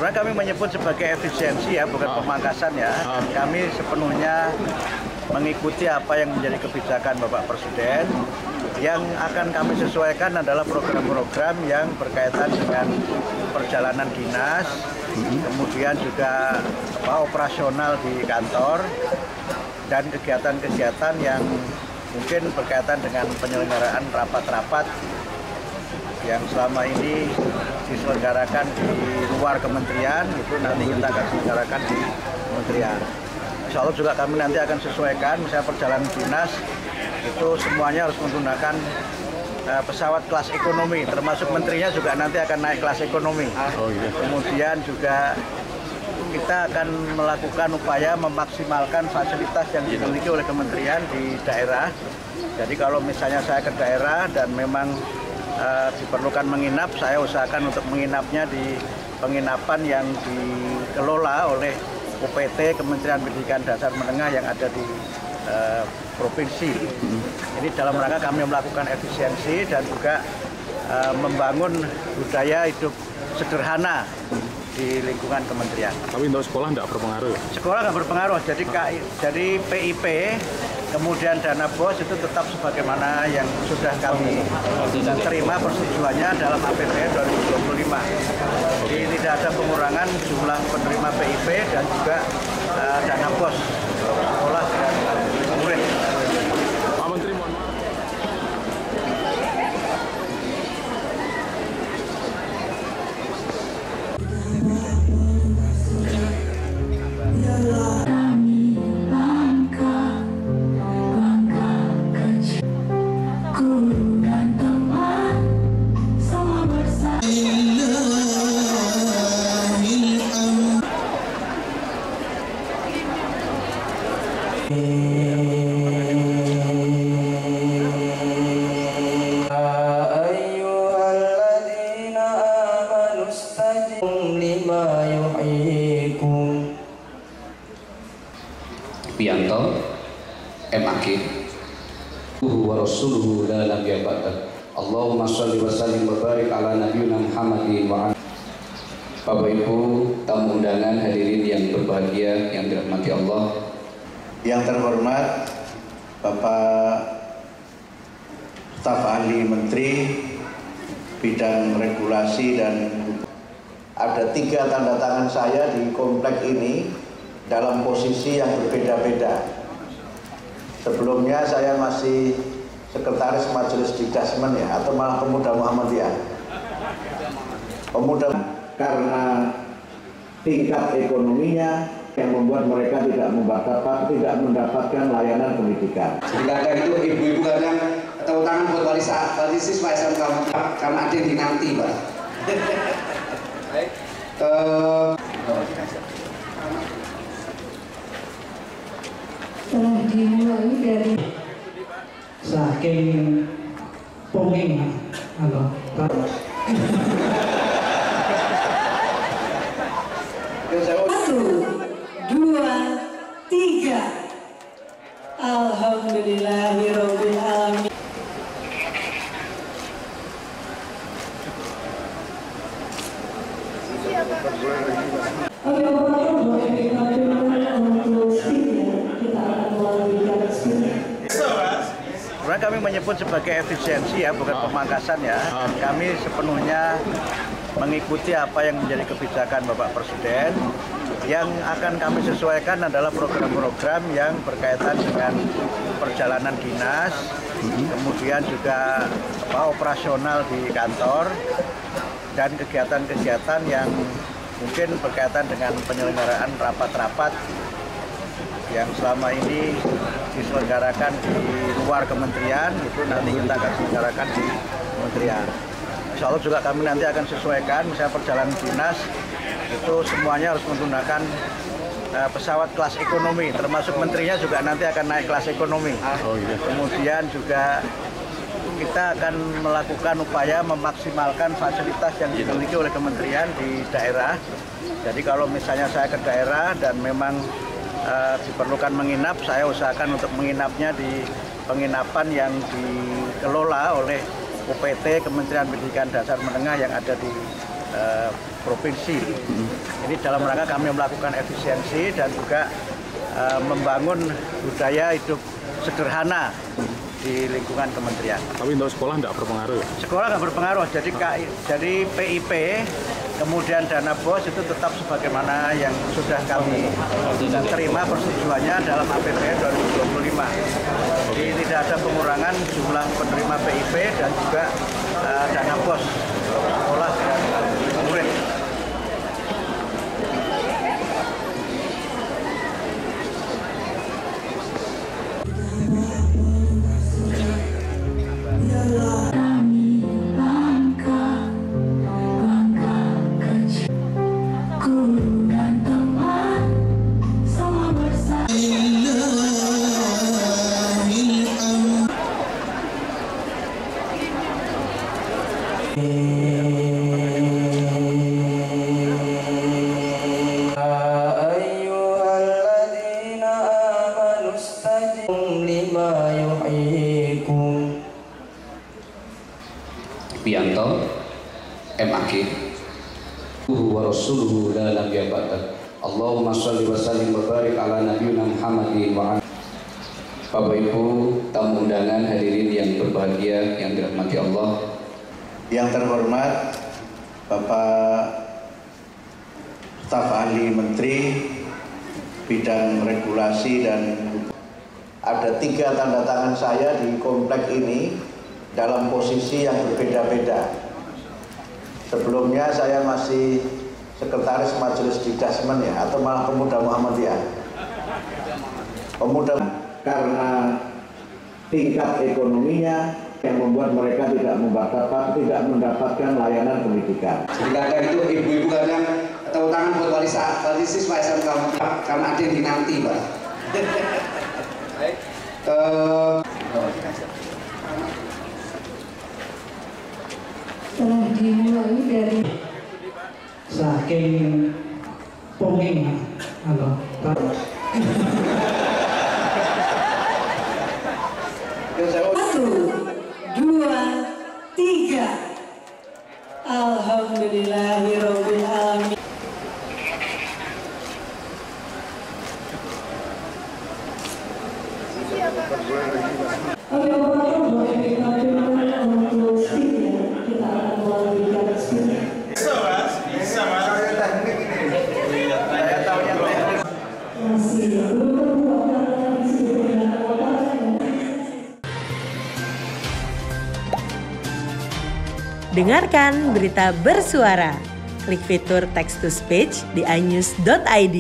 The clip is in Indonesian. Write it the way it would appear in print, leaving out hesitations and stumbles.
Sebenarnya kami menyebut sebagai efisiensi ya, bukan pemangkasan ya. Kami sepenuhnya mengikuti apa yang menjadi kebijakan Bapak Presiden. Yang akan kami sesuaikan adalah program-program yang berkaitan dengan perjalanan dinas, kemudian juga operasional di kantor, dan kegiatan-kegiatan yang mungkin berkaitan dengan penyelenggaraan rapat-rapat yang selama ini diselenggarakan di luar kementerian, itu nanti kita akan selenggarakan di kementerian. Insya Allah juga kami nanti akan sesuaikan, misalnya perjalanan dinas, itu semuanya harus menggunakan pesawat kelas ekonomi, termasuk menterinya juga nanti akan naik kelas ekonomi. Kemudian juga kita akan melakukan upaya memaksimalkan fasilitas yang dimiliki oleh kementerian di daerah. Jadi kalau misalnya saya ke daerah dan memang diperlukan menginap, saya usahakan untuk menginapnya di penginapan yang dikelola oleh UPT Kementerian Pendidikan Dasar Menengah yang ada di provinsi. Ini dalam rangka kami melakukan efisiensi dan juga membangun budaya hidup sederhana di lingkungan kementerian. Tapi untuk sekolah tidak berpengaruh? Sekolah nggak berpengaruh, jadi PIP, kemudian dana BOS itu tetap sebagaimana yang sudah kami terima persetujuannya dalam APBN 2025. Jadi tidak ada pengurangan jumlah penerima PIP dan juga dana BOS sekolah dan murid. Pak Menteri, mohon maaf. Bianto MAG wa rasuluhu la nabiyya ba'da. Allahumma shalli wa sallim wa barik ala nabiyyina Muhammadin wa ala. Bapak Ibu tamu undangan, hadirin yang berbahagia yang dirahmati Allah. Yang terhormat Bapak Staf Ahli Menteri Bidang Regulasi dan ada 3 tanda tangan saya di komplek ini dalam posisi yang berbeda-beda. Sebelumnya saya masih Sekretaris Majelis Didasmen ya, atau malah Pemuda Muhammadiyah. Pemuda karena tingkat ekonominya yang membuat mereka tidak mendapatkan layanan pendidikan. Jadi kadang itu ibu-ibu kadang tepuk tangan buat wali siswa SMK karena ada yang dinanti, Pak. Telah dimulai dari saking ponging atau 1, 2, 3. Alhamdulillahirabbil alamin. Sebenarnya kami menyebut sebagai efisiensi ya, bukan pemangkasan ya. Kami sepenuhnya mengikuti apa yang menjadi kebijakan Bapak Presiden. Yang akan kami sesuaikan adalah program-program yang berkaitan dengan perjalanan dinas, kemudian juga operasional di kantor, dan kegiatan-kegiatan yang mungkin berkaitan dengan penyelenggaraan rapat-rapat yang selama ini diselenggarakan di luar kementerian, itu nanti kita akan selenggarakan di kementerian. Insya Allah juga kami nanti akan sesuaikan, misalnya perjalanan dinas, itu semuanya harus menggunakan pesawat kelas ekonomi, termasuk menterinya juga nanti akan naik kelas ekonomi. Kemudian juga kita akan melakukan upaya memaksimalkan fasilitas yang dimiliki oleh kementerian di daerah. Jadi kalau misalnya saya ke daerah dan memang diperlukan menginap, saya usahakan untuk menginapnya di penginapan yang dikelola oleh UPT Kementerian Pendidikan Dasar Menengah yang ada di provinsi. Ini dalam rangka kami melakukan efisiensi dan juga membangun budaya hidup sederhana di lingkungan kementerian. Tapi untuk sekolah tidak berpengaruh? Sekolah nggak berpengaruh, jadi PIP, kemudian dana BOS itu tetap sebagaimana yang sudah kami terima persetujuannya dalam APBN 2025. Jadi tidak ada pengurangan jumlah penerima PIP dan juga dana BOS sekolah dan murid. Pianto MAK wa rasuluhu la nabiyya ba'da. Allahumma sholli wa sallim wa barik ala nabiyyina Muhammadin wa ala. Bapak Ibu tamu undangan, hadirin yang berbahagia yang dirahmati Allah. Yang terhormat Bapak Staf Ahli Menteri Bidang Regulasi dan ada 3 tanda tangan saya di komplek ini dalam posisi yang berbeda-beda. Sebelumnya saya masih Sekretaris Majelis Didasmen ya, atau malah Pemuda Muhammadiyah. Pemuda karena tingkat ekonominya yang membuat mereka tidak mendapatkan layanan pendidikan. Jadi kadang itu ibu-ibu kadang tepuk tangan buat wali siswa SMK karena ada yang dinanti, Pak. Telah dimulai dari saking ponging halo. 1, 2, 3. Alhamdulillahirabbil alamin. Dengarkan berita bersuara. Klik fitur text to speech di inews.id.